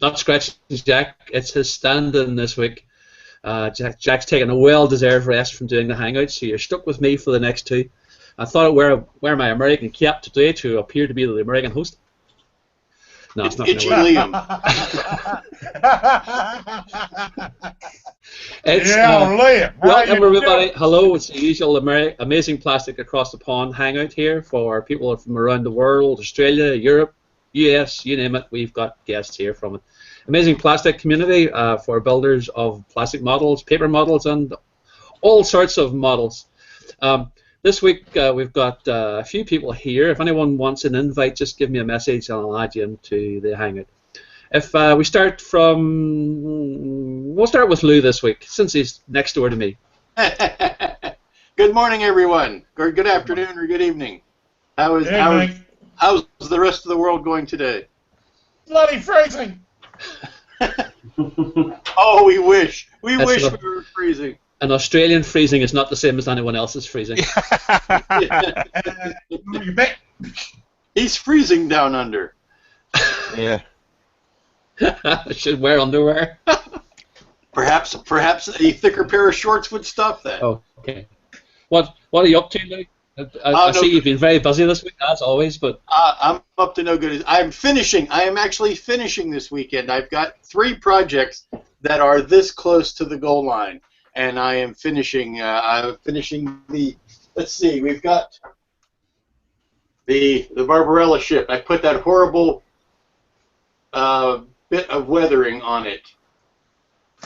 Not scratching Jack. It's his stand-in this week. Jack's taking a well-deserved rest from doing the Hangout, so you're stuck with me for the next two. I thought I'd wear my American cap today to appear to be the American host. No, it's not going to work. Liam. Liam. Welcome, everybody. Hello, it's the usual Amazing Plastic Across the Pond Hangout here for people from around the world, Australia, Europe, US, you name it. We've got guests here from it. Amazing Plastic community for builders of plastic models, paper models, and all sorts of models. This week we've got a few people here. If anyone wants an invite, just give me a message and I'll add you into the Hangout. If we'll start with Lou this week, since he's next door to me. Good morning, everyone. Or good afternoon or good evening. How's the rest of the world going today? Bloody freezing. Oh, we wish. We wish we were freezing. An Australian freezing is not the same as anyone else's freezing. He's freezing down under. Yeah. Should wear underwear. Perhaps a thicker pair of shorts would stop that. Oh, okay. What are you up to, Lou? I see you've been very busy this week, as always. But I'm up to no good. I am actually finishing this weekend. I've got 3 projects that are this close to the goal line. And I am finishing. I'm finishing the. Let's see. We've got the Barbarella ship. I put that horrible bit of weathering on it.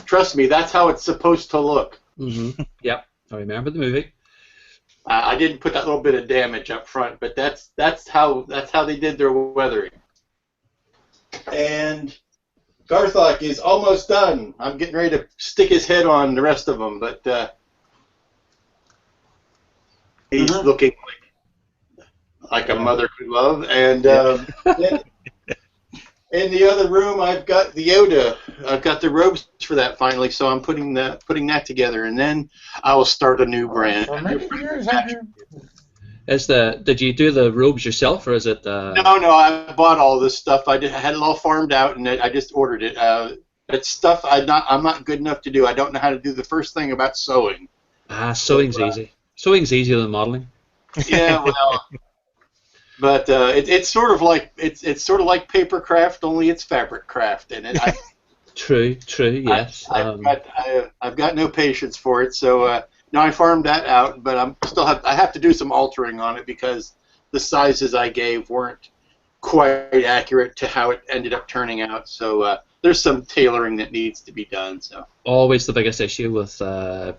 Trust me, that's how it's supposed to look. Mm-hmm. Yep, I remember the movie. I didn't put that little bit of damage up front, but that's how they did their weathering. And Garthok is almost done. I'm getting ready to stick his head on the rest of them, but he's looking like a mother could love. And in the other room, I've got the Yoda. I've got the robes for that finally, so I'm putting that together, and then I will start a new brand. Did you do the robes yourself, or is it? No, I bought all this stuff. I had it all farmed out, and I just ordered it. It's stuff I'm not good enough to do. I don't know how to do the first thing about sewing. Sewing's easy. Sewing's easier than modeling. Yeah, well, but it's sort of like paper craft, only it's fabric craft, and True. Yes. I've got no patience for it, so. Now I farmed that out, but I have to do some altering on it because the sizes I gave weren't quite accurate to how it ended up turning out. So there's some tailoring that needs to be done. So always the biggest issue with I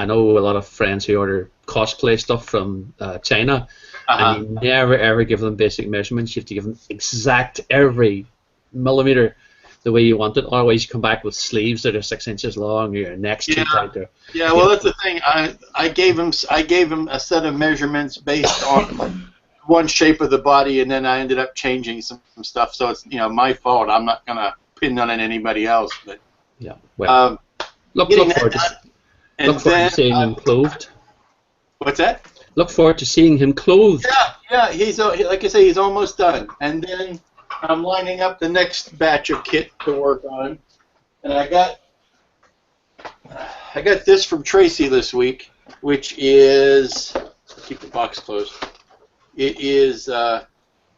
know a lot of friends who order cosplay stuff from China, and you never ever give them basic measurements. You have to give them exact every millimeter the way you want it. Otherwise, you come back with sleeves that are 6 inches long, or your neck's too tight there. Yeah, well, that's the thing. I gave him a set of measurements based on one shape of the body, and then I ended up changing some stuff. So it's my fault. I'm not gonna pin on anybody else. But yeah, well, look forward to seeing him clothed. What's that? Look forward to seeing him clothed. Yeah. He's like I say, he's almost done, and then I'm lining up the next batch of kit to work on, and I got this from Tracy this week, which is, keep the box closed. It is the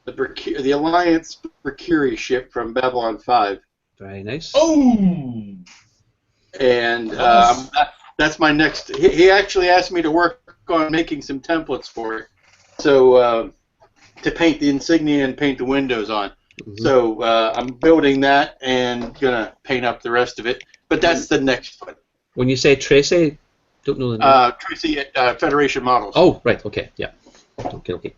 Alliance Mercury ship from Babylon 5. Very nice. Oh. And that's my next. He actually asked me to work on making some templates for it, so to paint the insignia and paint the windows on. Mm-hmm. So I'm building that and gonna paint up the rest of it. But that's the next one. When you say Tracy, don't know the name. Tracy at Federation Models. Oh, right. Okay. Yeah. Okay.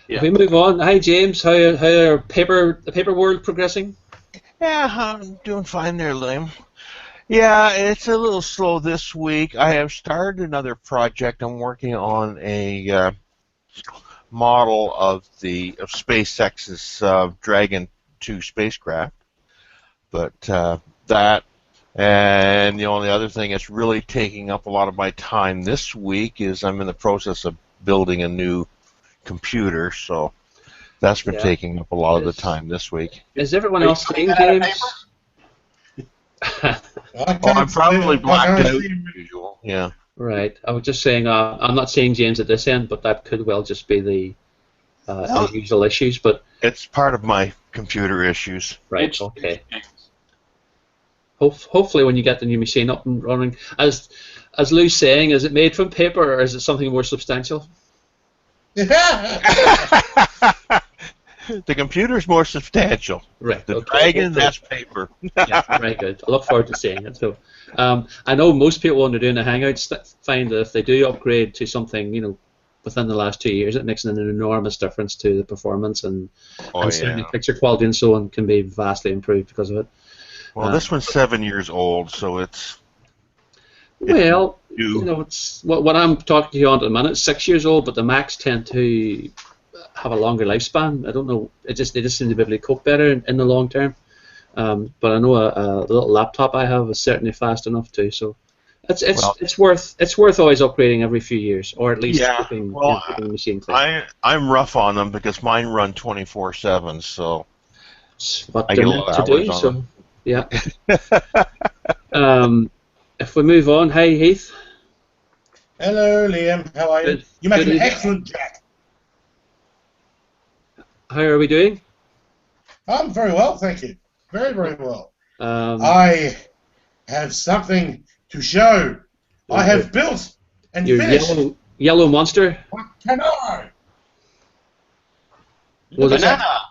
Yeah. If we move on. Hi, James. How are the paper world progressing? Yeah, I'm doing fine there, Liam. Yeah, it's a little slow this week. I have started another project. I'm working on a model of SpaceX's Dragon 2 spacecraft, but that, and the only other thing that's really taking up a lot of my time this week is I'm in the process of building a new computer, so that's been taking up a lot of the time this week. Is everyone else seeing, James? I Oh, can't I'm probably see- I blacked can't out see him. as usual. Yeah. Right. I was just saying, I'm not seeing James at this end, but that could well just be the No, usual issues. But it's part of my computer issues. right, It's- okay. Hopefully, when you get the new machine up and running, as Lou's saying, is it made from paper or is it something more substantial? The computer's more substantial. Right. The Okay. dragon, Hopefully. that's paper. Yeah, very good. I look forward to seeing it. So, I know most people when they're doing the Hangouts find that if they do upgrade to something, within the last 2 years, it makes an enormous difference to the performance and certainly Yeah. picture quality and so on can be vastly improved because of it. Well, this one's 7 years old, so it's Well, new. it's what I'm talking to you on at the minute. It's 6 years old, but the Macs tend to have a longer lifespan. I don't know. They just seem to be able to cope better in the long term. But I know a little laptop I have is certainly fast enough too. So it's worth always upgrading every few years, or at least Yeah, keeping, well, keeping the machine clean. I'm rough on them because mine run 24/7, so It's what I they're get a meant lot to of hours do. on So them. yeah. If we move on, hi Heath. Hello, Liam. How are you? Good. You make Good an evening. excellent Jack. How are we doing? I'm very well, thank you. Very, very well. Um, I have something to show. I have built and your finished. yellow monster. What can I? Was it? Banana.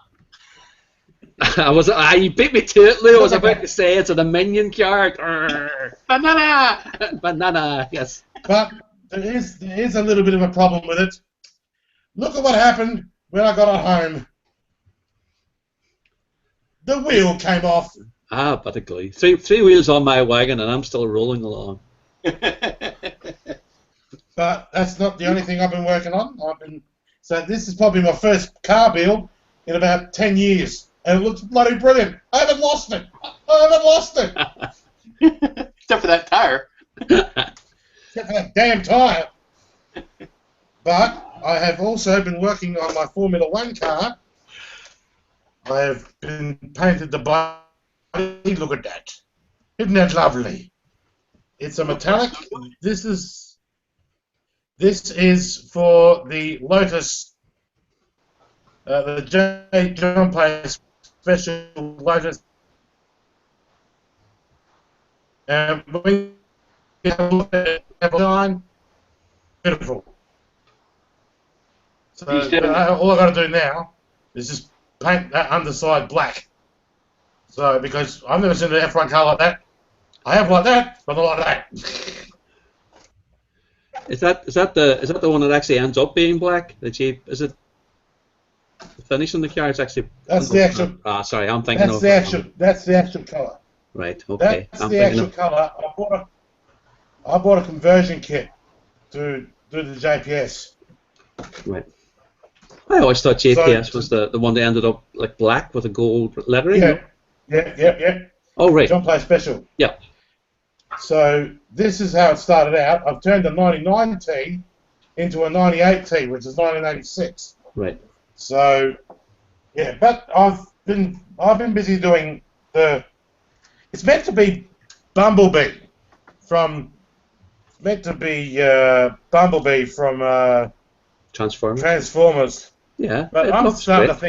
You beat me to it, Lou. I was about to say it's a Dominion card. Banana. Banana, yes. But there is a little bit of a problem with it. Look at what happened when I got it home. The wheel came off. Ah, but a glee. Three wheels on my wagon, and I'm still rolling along. But that's not the only thing I've been working on. So this is probably my first car build in about 10 years. And it looks bloody brilliant. I haven't lost it. Except for that tire. Except for that damn tyre. But I have also been working on my Formula One car. I have been painted the body. Look at that. Isn't that lovely? It's a metallic. This is for the Lotus, the J. John Player Special Lotus. And when you have a look at it, design, beautiful. So all I've got to do now is just paint that underside black. So because I've never seen an F1 car like that. I have like that, but not like that. Is that the one that actually ends up being black? Is it the finish on the car? It's actually. That's the actual. Sorry, I'm thinking That's of. That's the actual colour. Right. Okay. That's I'm the thinking actual colour. I bought a conversion kit to do the JPS. Right. I always thought JPS was the one that ended up like black with a gold lettering. Yeah. Oh right. John Player Special. Yeah. So this is how it started out. I've turned a 99T into a 98T, which is 1986. Right. So yeah, but I've been busy doing the. It's meant to be Bumblebee from Transformers. Yeah. But it I'm looks starting great. to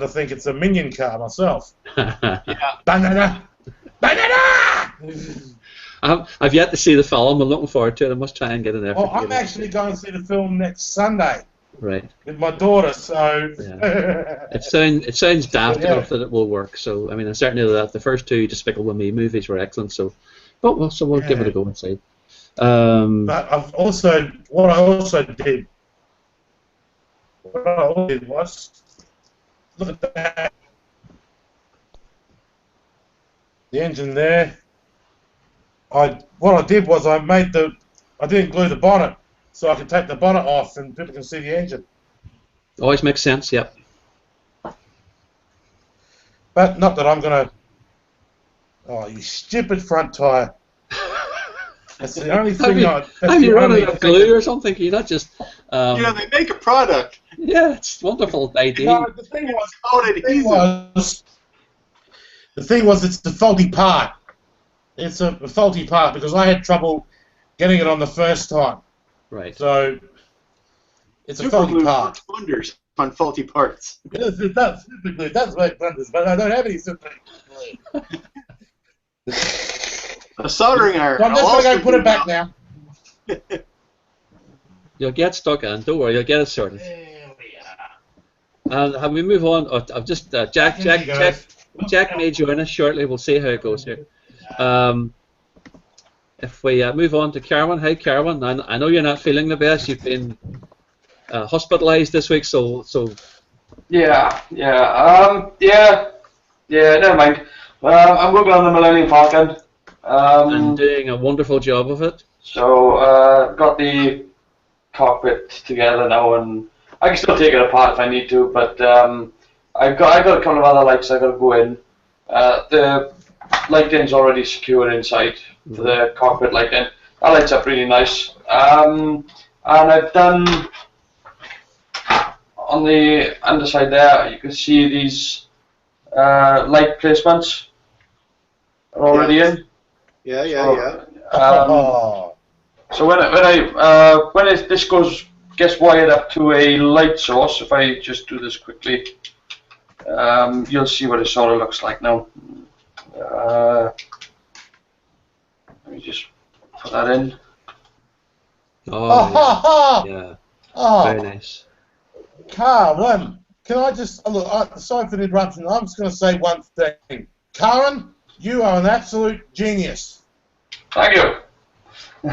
think it's a Minion car myself. Yeah. Banana. I've yet to see the film. I'm looking forward to it. I must try and get an effort. Well, I'm actually going to see the film next Sunday Right. with my daughter. So It sounds daft Yeah. enough that it will work. So I mean, certainly the first two Despicable Me movies were excellent. So, we'll give it a go and see. But what I also did was look at that. The engine there. What I did was I didn't glue the bonnet, so I can take the bonnet off and people can see the engine. Always makes sense. Yep. But not that I'm gonna. Oh, you stupid front tire! That's the only thing. Have you run out of glue or something? Can you not just? They make a product. Yeah, it's a wonderful idea. No, the thing was, The thing was, it's the faulty part. It's a faulty part because I had trouble getting it on the first time. Right. So it's a Super faulty glue part. works wonders on faulty parts. Yes, it does. Typically, it does make wonders, but I don't have any super glue. A soldering iron. So I'm just going to go put it back now. You'll get stuck in. Don't worry, you'll get it sorted. There we are. And have we move on? I've just Jack may join us shortly. We'll see how it goes here. If we move on to Carwyn. Hi, Carwyn. I know you're not feeling the best. You've been hospitalised this week, so. Yeah. Never mind. I'm working on the Millennium Falcon. And doing a wonderful job of it. So got the cockpit together now, and I can still take it apart if I need to. But I've got a couple of other lights I got to go in. The lighting's already secured inside for the cockpit lighting. That lights up really nice. And I've done on the underside there. You can see these light placements are already in. Yeah. So when this gets wired up to a light source, if I just do this quickly, you'll see what it sort of looks like now. Let me just put that in. Oh, yeah. Very nice. Carwyn, can I just look? Sorry for the interruption. I'm just going to say one thing. Carwyn, you are an absolute genius. Thank you. You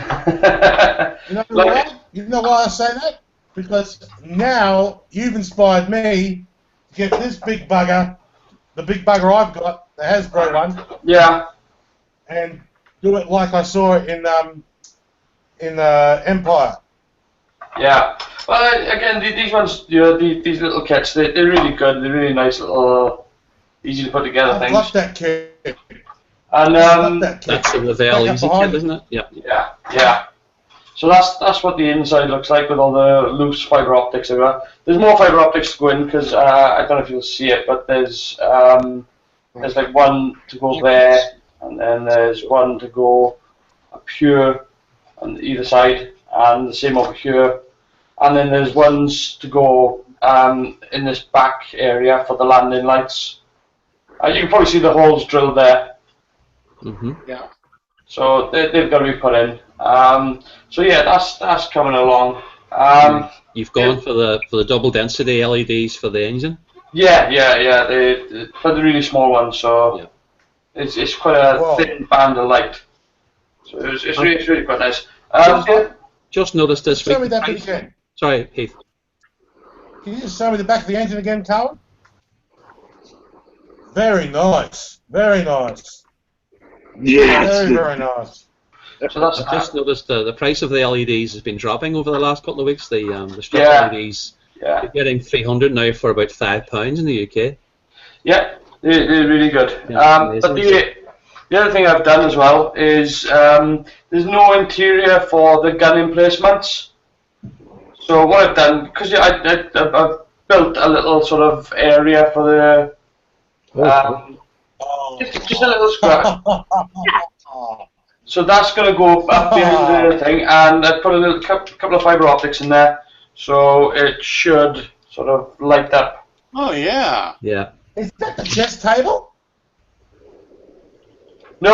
know why? You know why I say that? Because now you've inspired me to get this big bugger, the big bugger I've got, the Hasbro one. Yeah. And do it like I saw it in Empire. Yeah. Well, again, these ones, these little kits, they're really good. They're really nice little, easy to put together I things. love that kit. And I love that kit. That's the Lavelle Easy Kit, isn't it? Yeah. Yeah. So that's what the inside looks like with all the loose fiber optics everywhere. There's more fiber optics to go in because I don't know if you'll see it, but there's like one to go there, and then there's one to go up here on either side, and the same over here, and then there's ones to go in this back area for the landing lights. You can probably see the holes drilled there. Yeah. So they've got to be put in. So yeah, that's coming along. You've gone for the double density LEDs for the engine. Yeah. For the really small ones, so it's quite a thin band of light. So it's really quite nice. Just noticed this week. Show me that bit again. Sorry, Heath. Can you just show me the back of the engine again, Carl? Very nice. Very nice. Yeah. Very nice. So that's I've just noticed the price of the LEDs has been dropping over the last couple of weeks. The strip LEDs, you're getting 300 now for about £5 in the UK. Yeah, they're really good. Yeah, but the other thing I've done as well is there's no interior for the gun emplacements. So what I've done, because I've built a little sort of area for the just a little scratch. So that's going to go up behind the thing, and I put a couple of fiber optics in there, so it should sort of light up. Oh yeah. Yeah. Is that the chess table? No.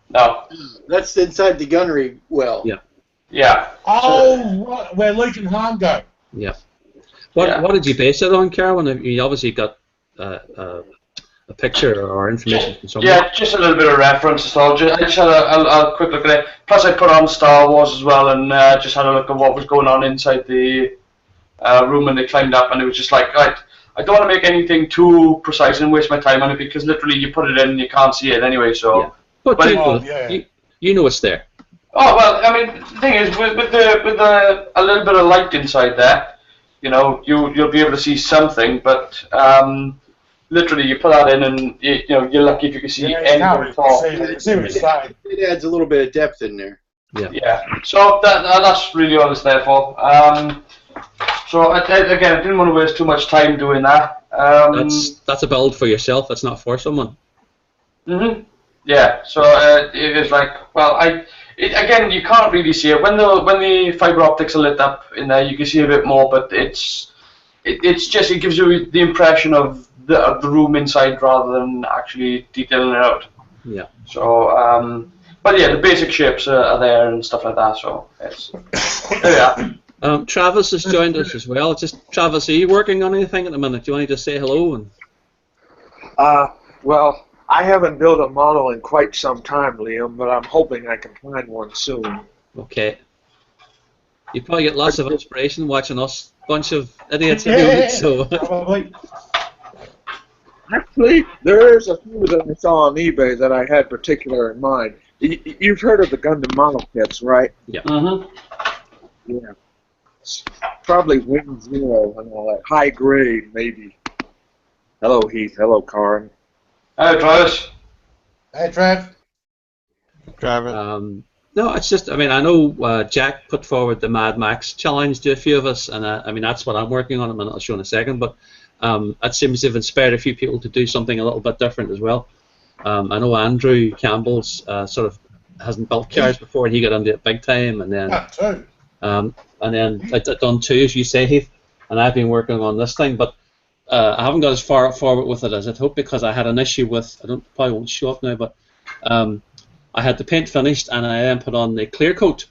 No. That's inside the gunnery well. Yeah. Yeah. Oh, right, where Luke and Han go. Yeah. What did you base it on, Carwyn? You obviously got a picture or information from somewhere. Yeah, just a little bit of reference. So I just had a quick look at it. Plus, I put on Star Wars as well, and just had a look at what was going on inside the room when they climbed up, and it was just like, right, I don't want to make anything too precise and waste my time on it because literally you put it in and you can't see it anyway. So, yeah. But you know it's there. Oh well, I mean, the thing is, with a little bit of light inside there, you know, you'll be able to see something, but literally you put that in and you're lucky if you can see anything at all. It adds a little bit of depth in there. Yeah. So that's really all it's there for. So again, I didn't want to waste too much time doing that. That's a build for yourself. That's not for someone. Yeah. So it is like, well, again, you can't really see it when the fiber optics are lit up in there. You can see a bit more, but it's just, it gives you the impression of the room inside rather than actually detailing it out. Yeah. So but yeah, the basic shapes are there and stuff like that. So it's there we are. Travis has joined us as well. Just Travis, are you working on anything at the minute? Do you want to just say hello? And Well, I haven't built a model in quite some time, Liam, but I'm hoping I can find one soon. Okay. You probably get lots of inspiration watching us, bunch of idiots doing it. So. Probably. Actually, there's a few that I saw on eBay that I had particular in mind. You've heard of the Gundam model kits, right? Yeah. Yeah. It's probably Wing Zero and all that. High grade, maybe. Hello, Heath. Hello, Karin. Hello, Travis. Hey, Trev. Travis. No, it's just, I mean, I know Jack put forward the Mad Max challenge to a few of us, and I mean, that's what I'm working on. I'll show in a second, but that seems to have inspired a few people to do something a little bit different as well. I know Andrew Campbell's sort of hasn't built cars before, and he got into it big time, and then I've done two, as you say, Heath, and I've been working on this thing, but I haven't got as far forward with it as I'd hoped because I had an issue with, probably won't show up now, but I had the paint finished and I then put on the clear coat,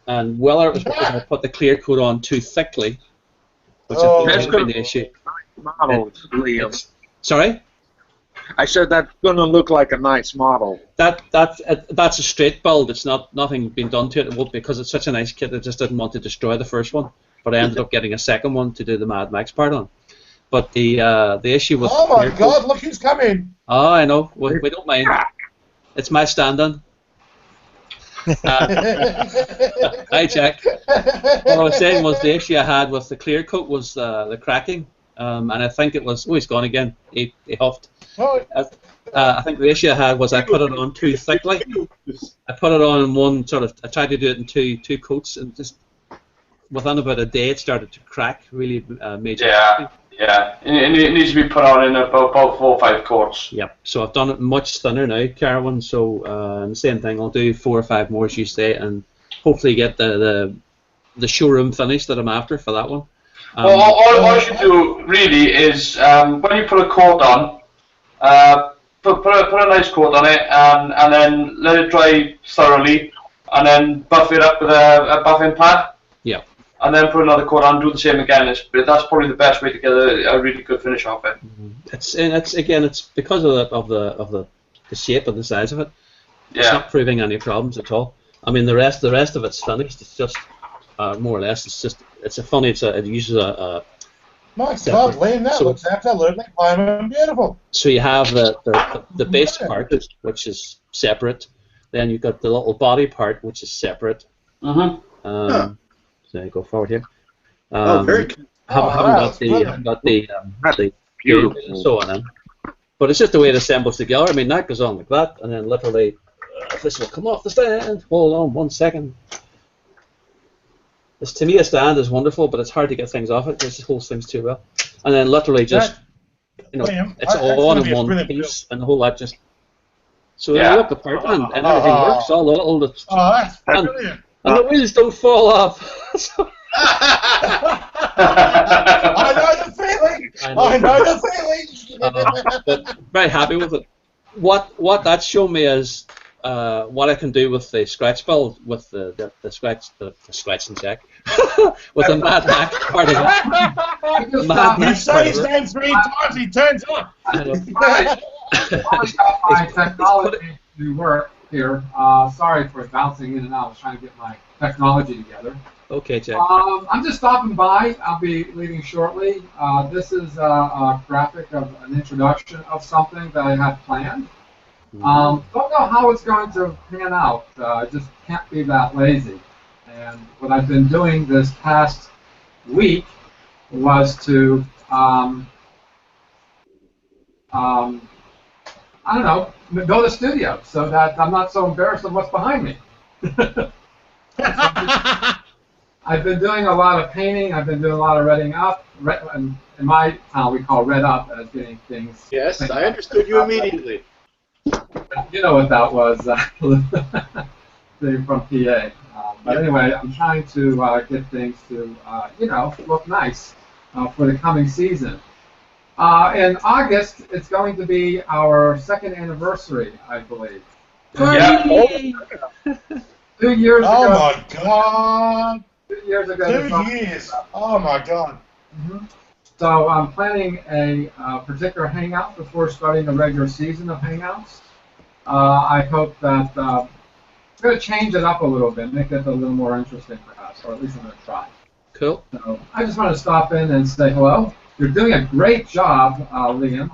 and whether it was because I put the clear coat on too thickly, which I think has been the issue. Model, Liam. Sorry? I said that's going to look like a nice model. That's a straight build. It's nothing been done to it. It won't, because it's such a nice kit. I just didn't want to destroy the first one, but I ended up getting a second one to do the Mad Max part on. But the issue with my God! Look who's coming! Oh, I know. We don't mind. It's my stand-in. Hi, Jack. What I was saying was the issue I had with the clear coat was the cracking, and I think it was. Oh, he's gone again. He huffed. I think the issue I had was I put it on too thickly. I put it on in one sort of. I tried to do it in two coats, and just within about a day it started to crack really major. Yeah, it needs to be put on in about 4 or 5 coats. Yep. So I've done it much thinner now, Carwin. So the same thing. I'll do 4 or 5 more, as you say, and hopefully get the showroom finish that I'm after for that one. Well, all you should do really is when you put a coat on, put a nice coat on it, and then let it dry thoroughly, and then buff it up with a buffing pad. Yeah. And then put another coat on, do the same again. That's probably the best way to get a really good finish off it. It's because of the shape and the size of it. Yeah. It's not proving any problems at all. I mean, the rest of it's finished. It's just more or less. It uses a. My God, Liam, that looks absolutely fine, beautiful. So you have the base part, which is separate. Then you've got the little body part, which is separate. So go forward here. Very cool. Haven't got the beautiful and so on. But it's just the way it assembles together. I mean, that goes on like that, and then literally, this will come off the stand. Hold on 1 second. To me, a stand is wonderful, but it's hard to get things off it because it holds things too well. And then literally just, it's all on in one piece, and the whole lot just. So you look apart, and everything works. All the that's brilliant. And the wheels don't fall off. I know the feeling. I know the feeling. But very happy with it. What that's shown me is what I can do with the scratch build, with the scratch and check, with the Mad Max part of it. You say his name 3 times, he turns on. My technology to work here. Sorry for bouncing in and out. I was trying to get my technology together. Okay, Jack. I'm just stopping by. I'll be leaving shortly. This is a graphic of an introduction of something that I had planned. Don't know how it's going to pan out. I just can't be that lazy. And what I've been doing this past week was to, I don't know, build a studio so that I'm not so embarrassed of what's behind me. I've been doing a lot of painting. I've been doing a lot of redding up. In my town, we call red up as getting things. Yes, I understood you immediately. You know what that was, being from PA. But anyway, I'm trying to get things to, look nice for the coming season. In August, it's going to be our second anniversary, I believe. Yeah. 2 years ago. Oh my God! 2 years ago. 2 years. Oh my God. So I'm planning a particular hangout before starting the regular season of hangouts. I hope that I'm going to change it up a little bit, make it a little more interesting perhaps, or at least I'm going to try. Cool. So I just want to stop in and say hello. You're doing a great job, Liam.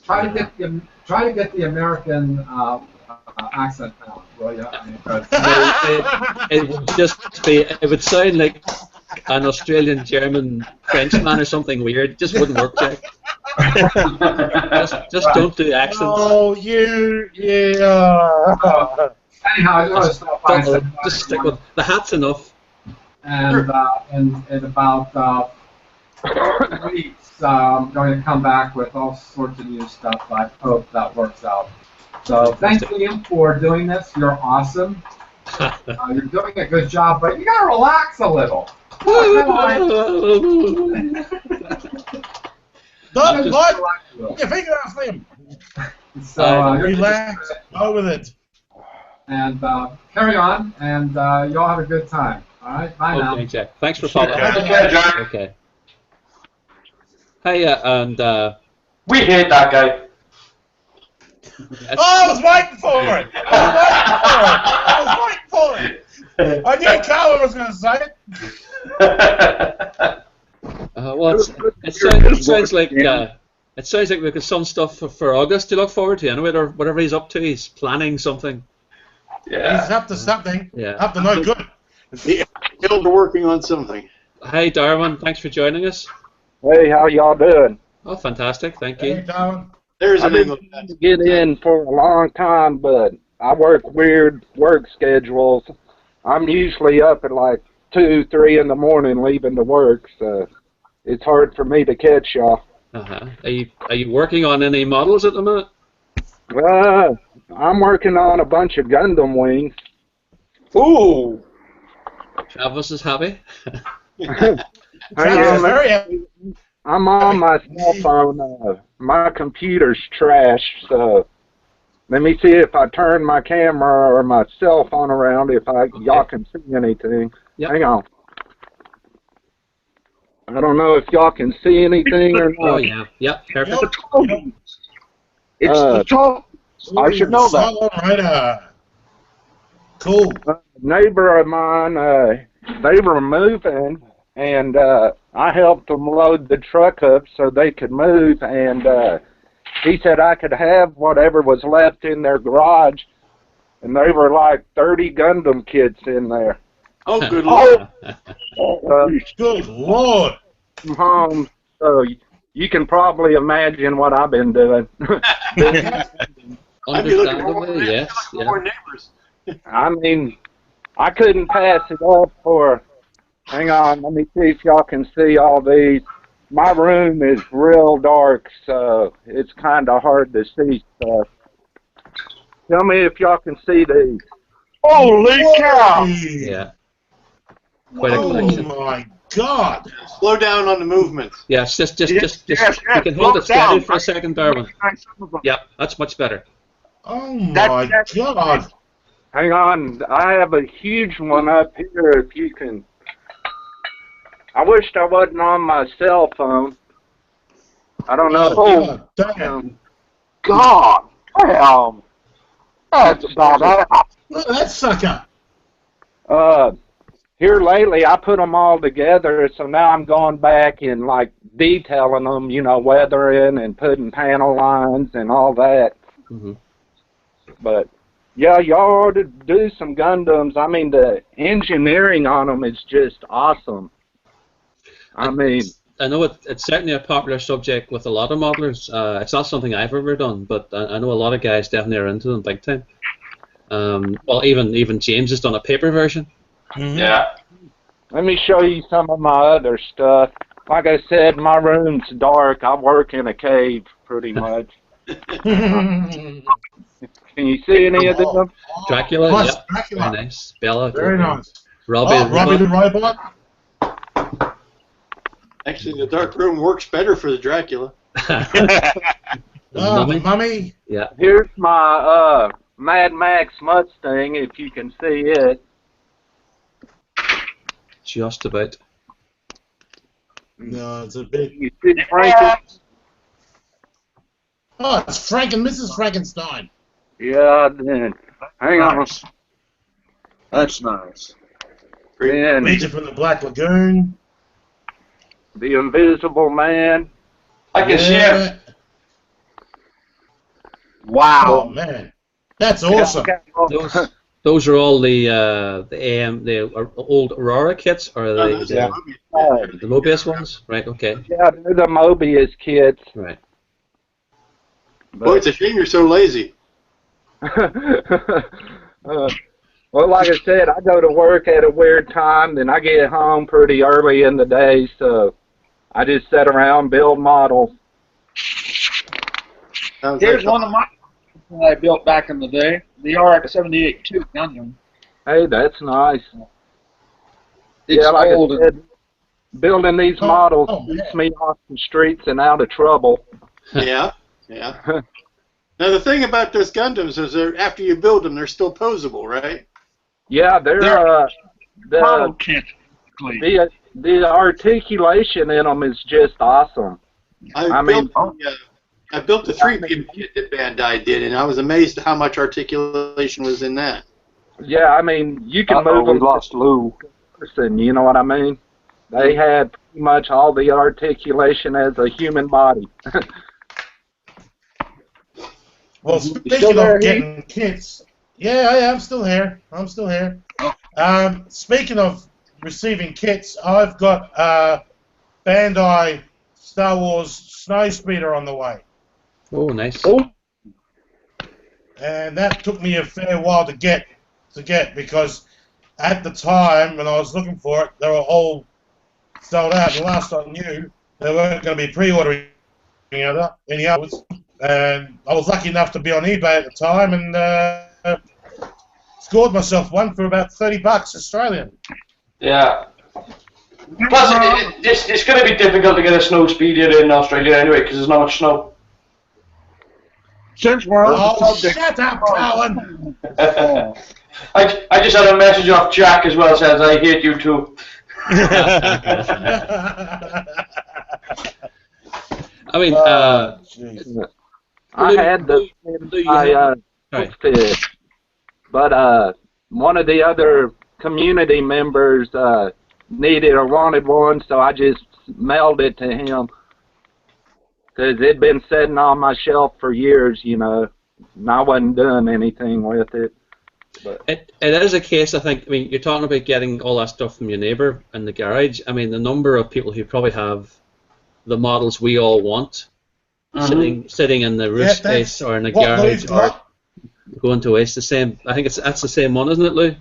Try to get the American accent down, will you? I mean, it would just be. It would sound like an Australian, German, Frenchman or something weird. It just wouldn't work, Jack. just don't do accents. Oh, yeah. Anyhow, I just want to stop by and say hello, Just stick with the hat's enough. And in about 4 weeks, I'm going to come back with all sorts of new stuff. I hope that works out. So thanks, Liam, for doing this. You're awesome. You're doing a good job, but you got to relax a little. What? Get your finger off Liam. So Relax. Go with it. And carry on, and y'all have a good time. All right, bye now. Okay, Jack. Thanks for following. Okay, Jack. Okay. Hey, and We hate that guy. Oh, I was waiting for it. I was waiting for it. I knew Colin was going to say it. well, it sounds like we've got some stuff for August to look forward to. Anyway, or whatever he's up to, he's planning something. Yeah. He's up to something. Yeah. Up to no good. Still working on something. Hi, Darwin. Thanks for joining us. Hey, how y'all doing? Oh, fantastic. Thank Hey, you. Darwin. There's I've an been trying to get in for a long time, but I work weird work schedules. I'm usually up at like 2, 3 in the morning leaving to work, so it's hard for me to catch y'all. Are you working on any models at the minute? I'm working on a bunch of Gundam wings. Ooh. Travis is happy. Travis is very happy. I'm on my cell phone. My computer's trash, so let me see if I turn my camera or my cell phone around if y'all can see anything. Yep. Hang on. I don't know if y'all can see anything or not. Oh yeah. Yep. Perfect. It's the top. I should know that. All right. Cool. A neighbor of mine, they were moving, and I helped them load the truck up so they could move, and he said I could have whatever was left in their garage, and they were like 30 Gundam kits in there. Oh, good Lord. Good Lord. I'm home, so you can probably imagine what I've been doing. I'd be looking for Understandably, yes. Yeah. more neighbors. I mean, I couldn't pass it up for... Hang on, let me see if y'all can see all these. My room is real dark, so it's kind of hard to see stuff. Tell me if y'all can see these. Holy cow! Yeah. Quite a Oh collection. my God. Slow down on the movements. Yes, just Yes, you yes, can hold it slow down. steady for a second, Darwin. Yep, that's much better. Oh my God. Hang on, I have a huge one up here if you can... I wished I wasn't on my cell phone. I don't know. Oh, damn. God! Damn! That's about that. Look at that sucker. Here lately, I put them all together, so now I'm going back and, like, detailing them, you know, weathering and putting panel lines and all that. Mm-hmm. But, yeah, y'all ought to do some Gundams. I mean, the engineering on them is just awesome. I mean... I know it's certainly a popular subject with a lot of modelers. It's not something I've ever done, but I know a lot of guys definitely are into them big time. Well, even James has done a paper version. Mm-hmm. Yeah. Let me show you some of my other stuff. Like I said, my room's dark. I work in a cave, pretty much. Can you see any of them? Dracula, Nice, yep. Dracula. Very nice. Bella, Very nice. Robbie, Oh, Robbie the Robot. Actually, the dark room works better for the Dracula. The Mummy. Yeah. Here's my Mad Max Mustang, if you can see it. Just about. No, it's a bit. You see Franken? Oh, it's Frank and Mrs. Frankenstein. Yeah, then. Hang on. Nice. That's nice. Then Creature from the Black Lagoon. the Invisible Man. I can see him. Oh Wow. man, that's awesome. Those are all the old Aurora kits, or the Mobius ones, right? Okay, Yeah, they're the Mobius kits. right. Boy, it's a shame you're so lazy. Well, like I said, I go to work at a weird time, then I get home pretty early in the day, so I just sit around, build models. Here's one of my I built back in the day. The RX-78-2 Gundam. Hey, that's nice. It's yeah, like old I said, building these models keeps me off the streets and out of trouble. Yeah, yeah. Now the thing about those Gundams is that after you build them, they're still posable, right? Yeah, they're model kit. the articulation in them is just awesome. I built the 3PO kit that Bandai did, and I was amazed at how much articulation was in that. Yeah, I mean, you can move them. We lost Lou. Person, you know what I mean? They had pretty much all the articulation as a human body. Well, speaking of getting kits, yeah, I'm still here. Speaking of receiving kits, I've got Bandai Star Wars Snowspeeder on the way. Oh, nice. And that took me a fair while to get because at the time when I was looking for it, they were all sold out. And last I knew, they weren't going to be pre-ordering any others. And I was lucky enough to be on eBay at the time and scored myself one for about $30 Australian. Yeah. Plus, it's going to be difficult to get a snow speeder in Australia anyway because there's not much snow. Since we're on the subject, shut up, Colin! I just had a message off Jack as well, says I hate you too. I mean, I had the outfit, but one of the other community members needed or wanted one, so I just mailed it to him. Because it'd been sitting on my shelf for years, you know, and I wasn't doing anything with it. But it is a case, I think, I mean, you're talking about getting all that stuff from your neighbour in the garage. I mean, the number of people who probably have the models we all want sitting in the roof space or in the garage or going to waste the same. I think that's the same one, isn't it, Lou?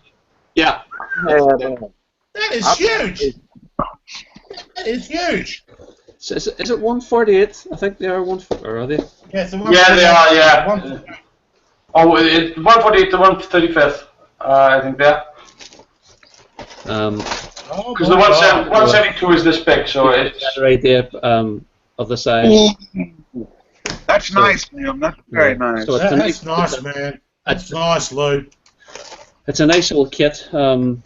Yeah. That is huge. That is huge. So is it 148? I think they are or are they? Yeah, so Yeah, they are, yeah. Oh, 148 to 135th, I think they are. Because the 172 is this big, so it's right there of the size. That's nice, man. That's very nice. So that's nice, man. That's nice, Lou. It's a nice little kit. Also,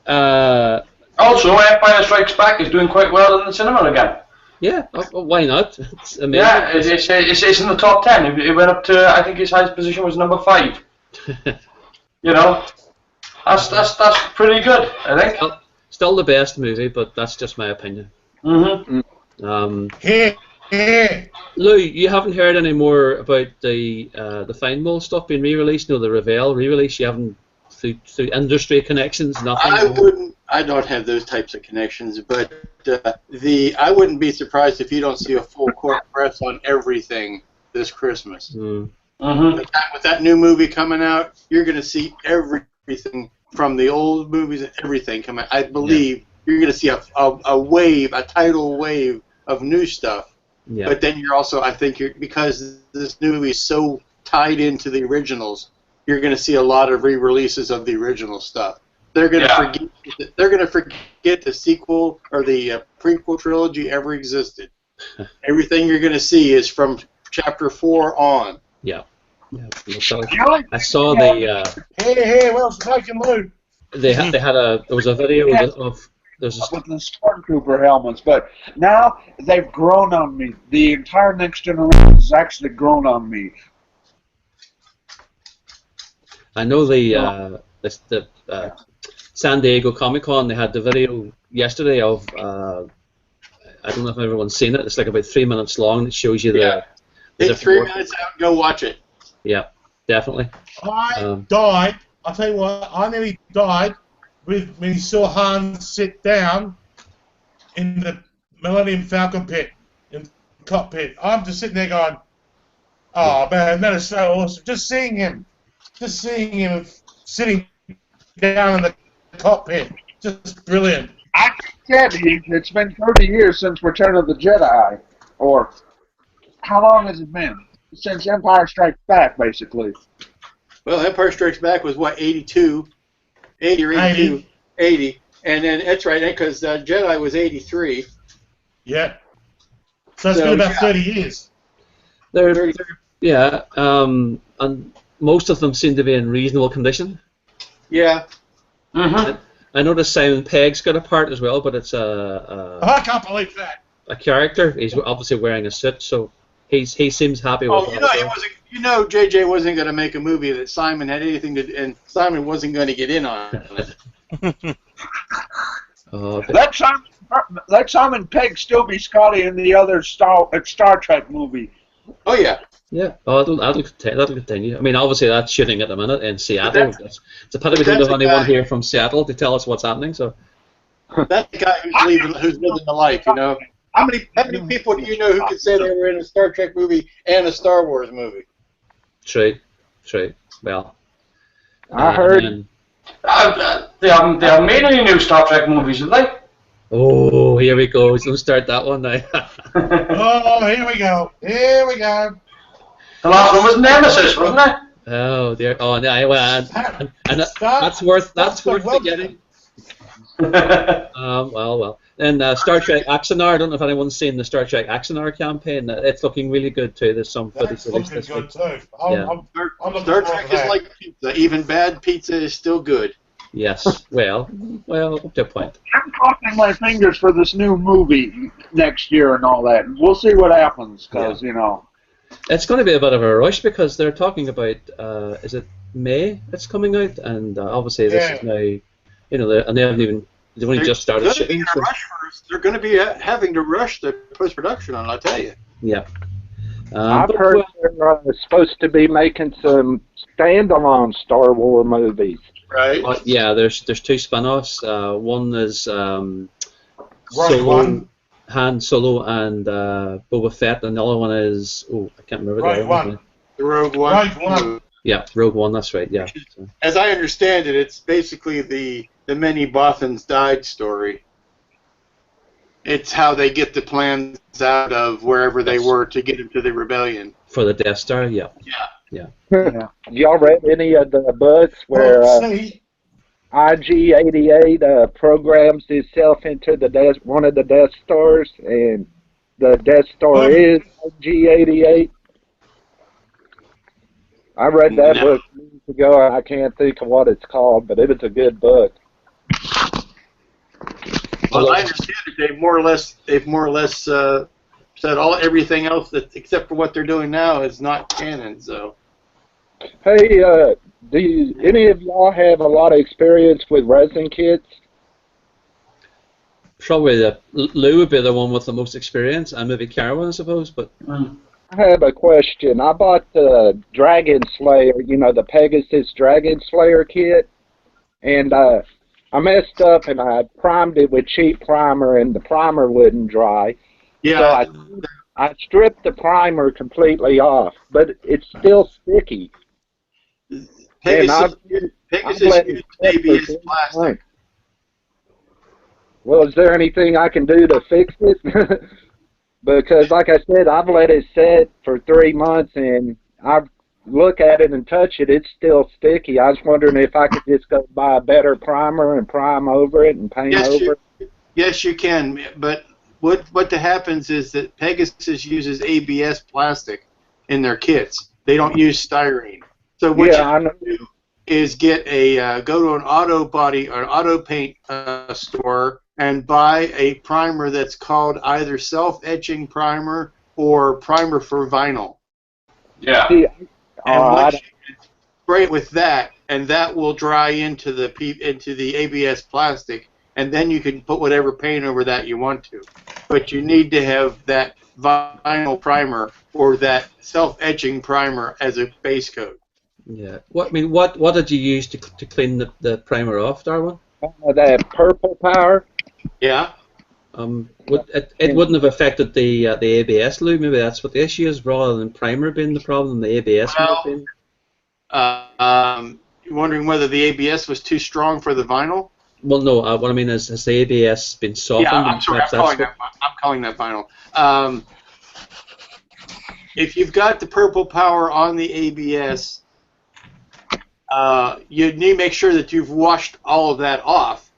Empire Strikes Back is doing quite well in the cinema again. Yeah, why not? It's amazing. Yeah, it's in the top 10. It went up to, I think his highest position was number 5. You know, that's pretty good, I think. Still the best movie, but that's just my opinion. Lou, you haven't heard any more about the Fine Mole stuff being re-released? No, the Revell re-release. You haven't through industry connections, nothing. I don't have those types of connections, but I wouldn't be surprised if you don't see a full court press on everything this Christmas. With that new movie coming out, you're going to see everything from the old movies and everything come out. I believe you're going to see a wave, a tidal wave of new stuff. Yeah. But then you're also, I think, because this new movie is so tied into the originals, you're going to see a lot of re-releases of the original stuff. They're going to forget. They're going to forget the sequel or the prequel trilogy ever existed. Everything you're going to see is from Chapter 4 on. Yeah. So I saw the. Hey, where's the fucking loot? There was a video of there's a, with the Stormtrooper helmets, but now they've grown on me. The entire next generation has actually grown on me. I know the San Diego Comic-Con, they had the video yesterday of I don't know if everyone's seen it. It's like about 3 minutes long. It shows you the Take 3 minutes out and go watch it. Yeah, definitely. I died. I'll tell you what, I nearly died when you saw Han sit down in the Millennium Falcon pit, in the cockpit. I'm just sitting there going, oh man, that is so awesome. Just seeing him sitting down in the cockpit, just brilliant. I said it's been 30 years since Return of the Jedi, or how long has it been? Since Empire Strikes Back, basically. Well, Empire Strikes Back was what, 82? 80 or 82? 80. And then, that's right, because Jedi was 83. Yeah. So it's been about 30 years. And most of them seem to be in reasonable condition. Yeah. Mm-hmm. I noticed Simon Pegg's got a part as well, but it's I can't believe that. A character. He's obviously wearing a suit, so he seems happy with it. He wasn't. JJ wasn't going to make a movie that Simon had anything to, and Simon wasn't going to get in on it. Let Simon Pegg still be Scotty in the other Star Trek movie. Oh yeah. Yeah. Oh, that'll continue. I mean, obviously that's shooting at the minute in Seattle. It's a pity we don't have anyone here from Seattle to tell us what's happening. So. That's the guy who's living the life, you know. How many people do you know who could say they were in a Star Trek movie and a Star Wars movie? True. Well, I heard. They haven't made any new Star Trek movies, have they? Oh, here we go. Don't start that one now. Oh, here we go. The last one was Nemesis, wasn't it? Oh dear. Oh no. Well, and that's worth the getting. Well. And Star Trek Axanar, I don't know if anyone's seen the Star Trek Axanar campaign. It's looking really good too. There's some footage released this week. Too. Star Trek is like pizza. Even bad pizza is still good. Yes. Well, up to a point. I'm crossing my fingers for this new movie next year and all that. We'll see what happens, because, It's going to be a bit of a rush because they're talking about, is it May it's coming out? And obviously this is now, and they haven't even, they've only just started shooting. They're going to be having to rush the post-production on, I'll tell you. Yeah. I've heard they're supposed to be making some standalone Star Wars movies. Right. Yeah, there's two spin-offs. One is Solo, Han Solo and Boba Fett, and the other one is I can't remember the other one. The Rogue One. Yeah, Rogue One. That's right. Yeah. As I understand it, it's basically the many Bothans died story. It's how they get the plans out of wherever they were to get into the rebellion. For the Death Star, yeah. Y'all read any of the books where IG-88 programs itself into one of the Death Stars, and the Death Star is IG-88? I read that book years ago. I can't think of what it's called, but it was a good book. Well, I understand it. They've more or less said everything else except for what they're doing now is not canon. So. Hey, do any of y'all have a lot of experience with resin kits? Probably Lou would be the one with the most experience, and maybe Carolyn, I suppose. But I have a question. I bought the Dragon Slayer, the Pegasus Dragon Slayer kit, and I messed up and I primed it with cheap primer, and the primer wouldn't dry. Yeah. So I stripped the primer completely off, but it's still sticky. Pegasus used ABS plastic. Well, is there anything I can do to fix it? Because, like I said, I've let it sit for 3 months, and I look at it and touch it, it's still sticky. I was wondering if I could just go buy a better primer and prime over it and paint over it. Yes, you can. But what happens is that Pegasus uses ABS plastic in their kits. They don't use styrene. So what you do is get a go to an auto body or an auto paint store and buy a primer that's called either self-etching primer or primer for vinyl. Yeah. And once you spray it with that, and that will dry into the ABS plastic, and then you can put whatever paint over that you want to. But you need to have that vinyl primer or that self-etching primer as a base coat. Yeah. What did you use to clean the primer off, Darwin? That purple power. Yeah. It wouldn't have affected the ABS glue. Maybe that's what the issue is, rather than primer being the problem. The ABS glue. You're wondering whether the ABS was too strong for the vinyl? Well, no. What I mean is, has the ABS been softened? Yeah, I'm sorry. I'm calling that vinyl. If you've got the purple power on the ABS, you need to make sure that you've washed all of that off.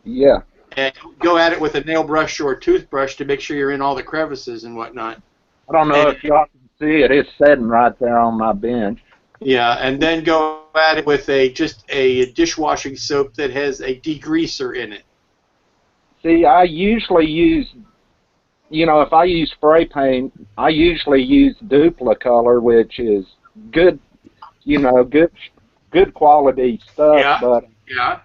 Yeah. And go at it with a nail brush or a toothbrush to make sure you're in all the crevices and whatnot. I don't know if y'all can see it. It's sitting right there on my bench. Yeah, and then go at it with just a dishwashing soap that has a degreaser in it. See, I usually use, if I use spray paint, I usually use Duplicolor, which is good, good quality stuff. Yeah. But yeah.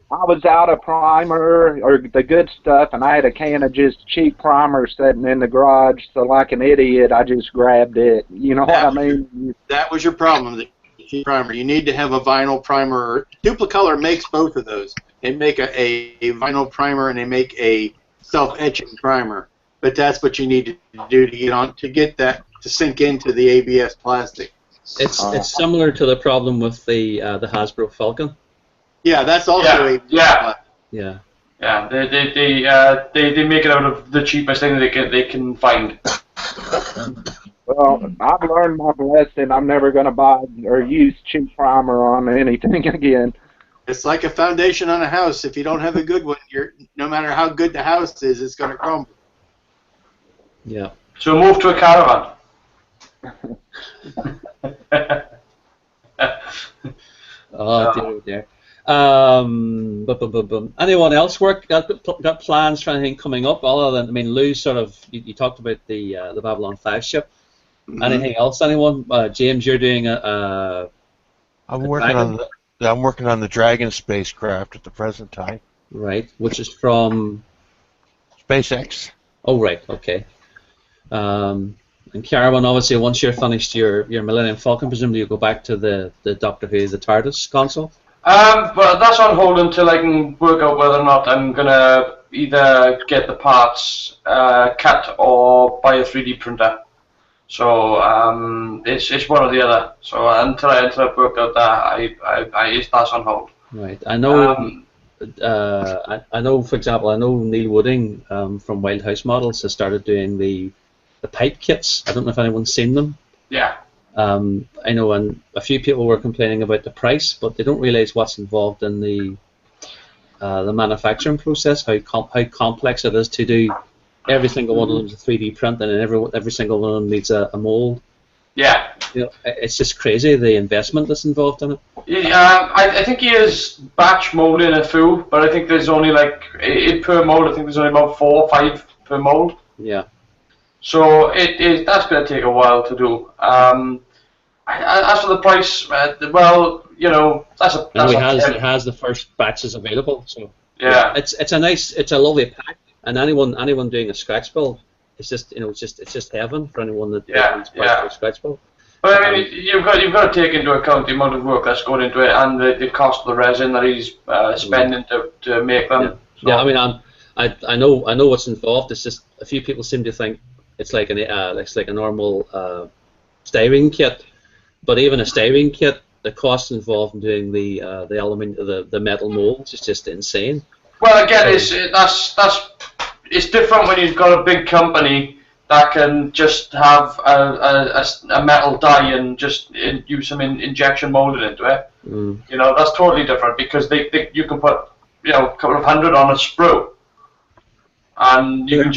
I was out of primer or the good stuff, and I had a can of just cheap primer sitting in the garage. So, like an idiot, I just grabbed it. You know what I mean? That was your problem, the cheap primer. You need to have a vinyl primer. Duplicolor makes both of those. They make a vinyl primer and they make a self-etching primer. But that's what you need to do to get that to sink into the ABS plastic. It's similar to the problem with the Hasbro Falcon. Yeah, that's also yeah. Yeah. Yeah, they make it out of the cheapest thing they can find. Well, I've learned my lesson. I'm never going to buy or use cheap primer on anything again. It's like a foundation on a house. If you don't have a good one, no matter how good the house is, it's going to crumble. Yeah. So move to a caravan. Oh dear. Anyone else got plans for anything coming up other than, Lou sort of, you talked about the Babylon 5 ship. Mm-hmm. Anything else, anyone? James, you're doing I'm working on the Dragon spacecraft at the present time. Right, which is from SpaceX. Oh, right, okay. And Caravan, obviously, once you're finished your Millennium Falcon, presumably you'll go back to the Doctor Who, the TARDIS console? But that's on hold until I can work out whether or not I'm going to either get the parts cut or buy a 3D printer. So it's one or the other. So until I've worked out that, that's on hold. Right. I know. I know. For example, I know Neil Wooding from Wild House Models has started doing the pipe kits. I don't know if anyone's seen them. Yeah. I know, and a few people were complaining about the price, but they don't realise what's involved in the manufacturing process. How complex it is to do. Every single one of them is a 3D print, and every single one of them needs a mold. Yeah. It's just crazy the investment that's involved in it. I think he is batch molding a few, but I think there's only like 8 per mold. I think there's only about 4 or 5 per mold. Yeah. So that's going to take a while to do. As for the price, it has the first batches available. So yeah, it's a lovely pack, and anyone doing a scratch build, it's just heaven for anyone that needs a scratch build. But I mean, you've got to take into account the amount of work that's going into it and the cost of the resin that he's spending to make them. Yeah, so. I know what's involved. It's just a few people seem to think it's like a normal styrene kit, but even a styrene kit, the cost involved in doing the metal molds is just insane. Well, again, it's different when you've got a big company that can just have a metal die and just use some injection molding into it. Mm. You know, that's totally different because you can put a couple of hundred on a sprue, and you can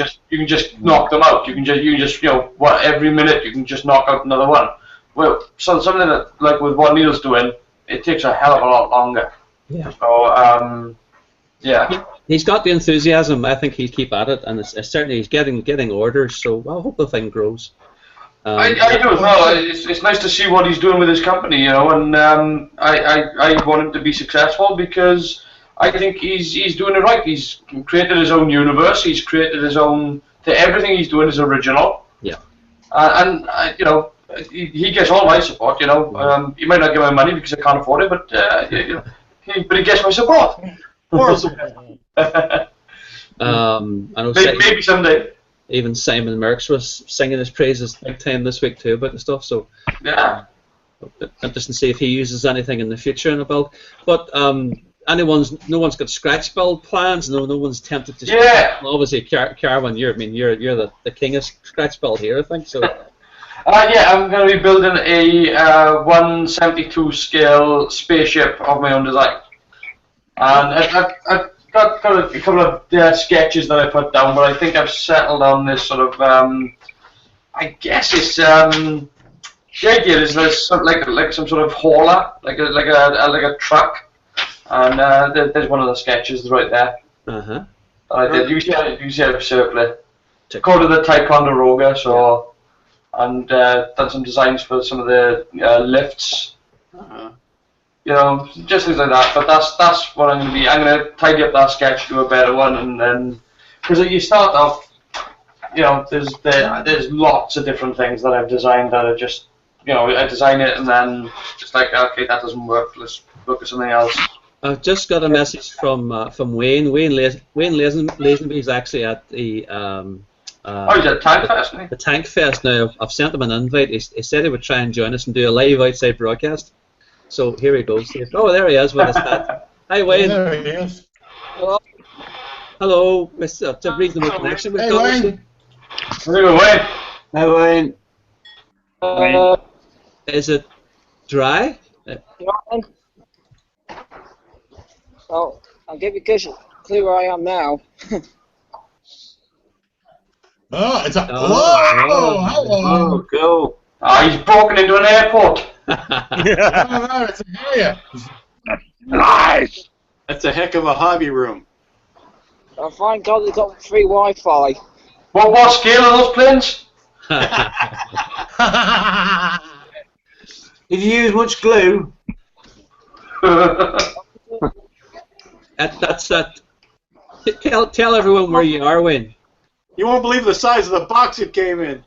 just knock them out. You can just every minute you can just knock out another one. Well, so something that like with what Neil's doing, it takes a hell of a lot longer. Yeah. So yeah. He's got the enthusiasm. I think he'll keep at it, and it's certainly he's getting orders. So I hope the thing grows. I do as well. It's nice to see what he's doing with his company, and I want him to be successful because I think he's doing it right. He's created his own universe. He's created his own. Everything he's doing is original. Yeah. He gets all my support. He might not give my money because I can't afford it, but he gets my support. I know maybe someday. Even Simon Merckx was singing his praises big time this week too about the stuff. So yeah, interesting to see if he uses anything in the future in a build. But no one's got scratch build plans. No one's tempted to. Yeah. Obviously, Carwin, you're the king of scratch build here, I think. So. Yeah, I'm going to be building a 1/72 scale spaceship of my own design, and I've got a couple of sketches that I put down, but I think I've settled on this sort of. I guess it's the idea is there's like some sort of hauler, like a truck, and there's one of the sketches right there. Uh-huh. I did. You see how circular. Called it the Ticonderoga, so. And done some designs for some of the lifts, just things like that. But that's what I'm going to be. I'm going to tidy up that sketch, do a better one, and then because you start off, there's lots of different things that I've designed that are just, I design it and then just like, okay, that doesn't work. Let's look at something else. I've just got a message from Wayne. Wayne Lazenby is actually at the. He's at Tank Fest, isn't he? The Tank Fest now. I've sent him an invite. He said he would try and join us and do a live outside broadcast. So here he goes. Oh, there he is with his hat. Hi, Wayne. There he is. Hello. It's a reasonable connection with Wayne. Wayne. Hi, Wayne. Is it dry? Well, I'll give you a clue where I am now. Oh, it's a hello. Oh, cool. He's broken into an airport. No, it's a Harrier. Nice. That's a heck of a hobby room. Oh, thank God they've got free Wi-Fi. What scale are those planes? Did you use much glue? That's that. Tell everyone where you are, Wayne. You won't believe the size of the box it came in.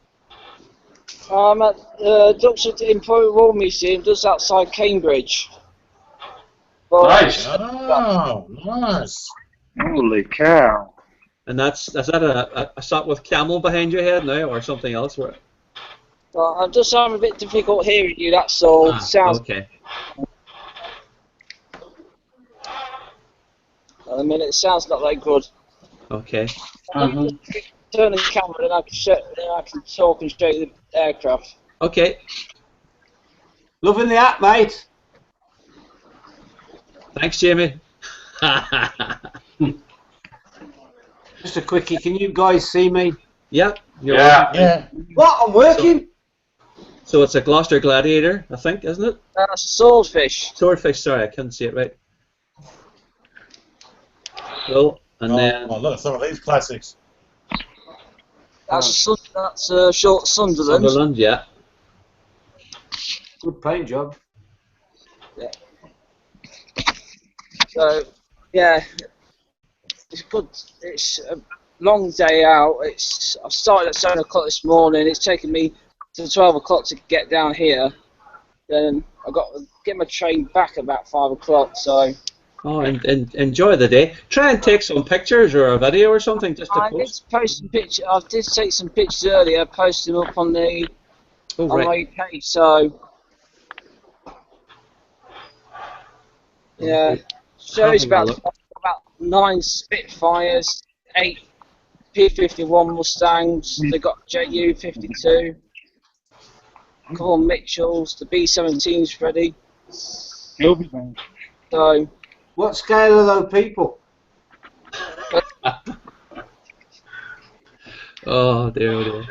I'm at Duxford Imperial War Museum, just outside Cambridge. Well, Nice. Oh, nice. Holy cow. And is that a shot with camel behind your head now, or something else? Where? well, I'm just having a bit difficult hearing you, that's all. Sounds. Okay. At the minute, it sounds not that good. Okay. Turn the camera and I can talk and show you the aircraft. Okay. Loving the app, mate. Thanks, Jamie. Just a quickie, can you guys see me? Yeah. Yeah. What? I'm working? So it's a Gloucester Gladiator, I think, isn't it? That's a swordfish. Swordfish. Sorry, I couldn't see it right. Cool. And then. Oh, look at some of these classics. That's short Sunderland. Sunderland, yeah. Good paint job. Yeah. So, yeah, it's good. It's a long day out. I started at 7 o'clock this morning. It's taken me to 12 o'clock to get down here. Then I got to get my train back about 5 o'clock. So. Oh, and enjoy the day. Try and take some pictures or a video or something just to I post. did post some pictures. I did take some pictures earlier. Posted them up on the Oh, on right. my page. So yeah, shows Having a about look. 9 Spitfires, 8 P-51 Mustangs. They got Ju-52. A couple of Mitchells. The B-17's ready. So, What scale are those people? Oh dear, oh dear.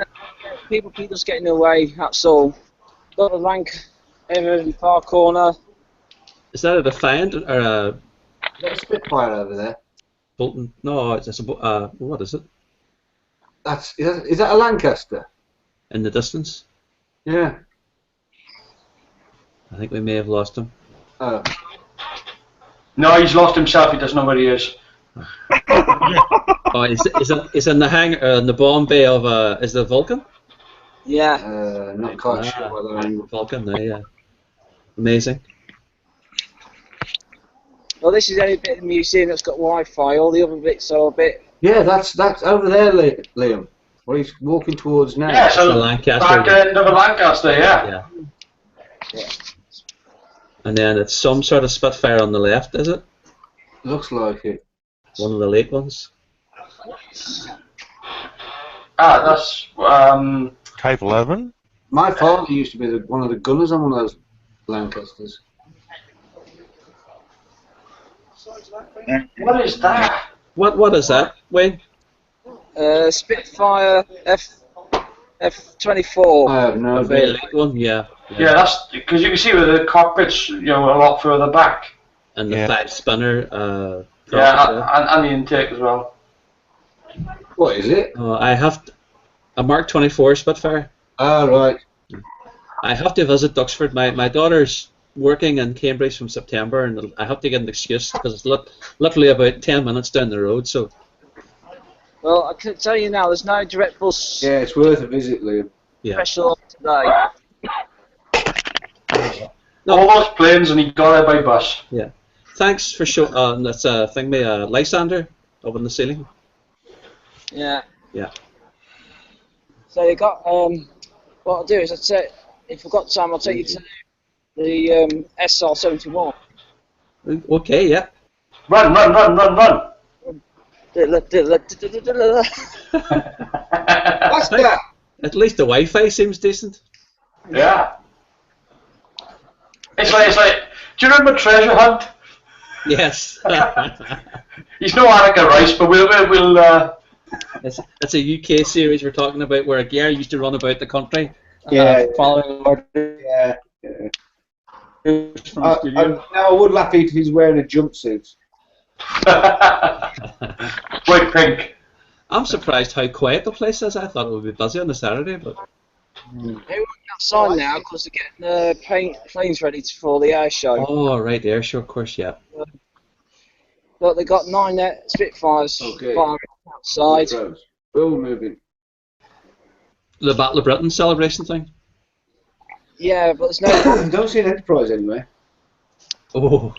people keep just getting away. That's all. Got a rank over in the far corner. Is that a Defiant or a Is that a Spitfire over there? Bolton? No, it's a what is it? Is that a Lancaster? In the distance? Yeah. I think we may have lost him. Oh. No, he's lost himself. He doesn't know where he is. Oh, is in the in the bomb bay of is the Vulcan? Yeah. Not quite sure whether I'm... Vulcan, yeah. Amazing. Well, this is only a bit of the museum that's got Wi-Fi. All the other bits are a bit. Yeah, that's over there, Liam. What he's walking towards now. Yeah, so the Lancaster. back end of a Lancaster, yeah. Yeah. And then it's some sort of Spitfire on the left, is it? Looks like it. One of the late ones. Ah, that's Type 11? My father used to be one of the gunners on one of those Lancasters. what is that? What is that, Wayne? Spitfire F-24. I have no A very idea. late one, yeah. Yeah, that's because you can see with the cockpits, a lot further back. And the 5-spinner. Yeah, and the intake as well. What is it? I have a Mark 24 Spitfire. Ah, right. I have to visit Duxford. My daughter's working in Cambridge from September, and I have to get an excuse because it's literally about 10 minutes down the road. So. Well, I can tell you now, there's no direct bus. Yeah, it's worth a visit, Liam. Yeah. Special today. No. All those planes, and he got there by bus. Yeah. Thanks for showing. That's a thing, Lysander up in the ceiling. Yeah. Yeah. So they got. What I'll do is if we've got time, I'll take you to the SR-71. Okay. Yeah. Run! What's that? At least the Wi-Fi seems decent. Yeah. It's like. Do you remember Treasure Hunt? Yes. He's no Attica Rice, but we'll. It's a UK series we're talking about where a gear used to run about the country. Following order. Yeah. Now I would laugh if he's wearing a jumpsuit. White pink. I'm surprised how quiet the place is. I thought it would be busy on a Saturday, but. They were outside now because they're getting the planes ready for the air show. Oh, right, the air show, of course, yeah. But they got 9 Spitfires firing outside. All moving. The Battle of Britain celebration thing? Yeah, but there's no. Don't see an Enterprise anywhere. Oh.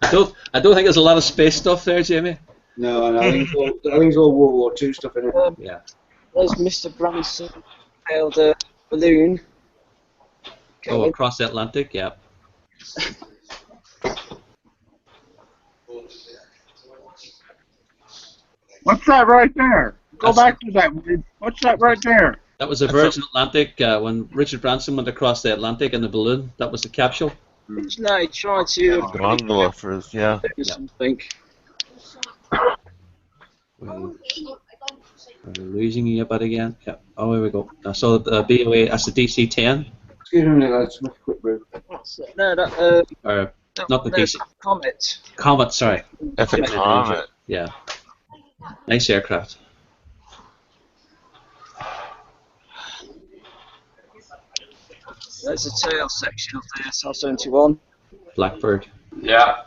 I don't think there's a lot of space stuff there, Jamie. No, I think it's all World War II stuff in it. Yeah. There's Mr. Branson, held a balloon. Oh, across the Atlantic, yeah. What's that right there? Go back to that. What's that right there? That was the Virgin Atlantic when Richard Branson went across the Atlantic in the balloon. That was the capsule. No, he tried to Gondola for do something. We're losing you a bit again. Yeah. Oh, here we go. So the BOA, that's the DC-10. Excuse me a minute, let's make a quick break. No, Or not the DC. Comet. Comet, sorry. That's a Comet. Yeah. Nice aircraft. There's the tail section of the SR-71. Blackbird. Yeah.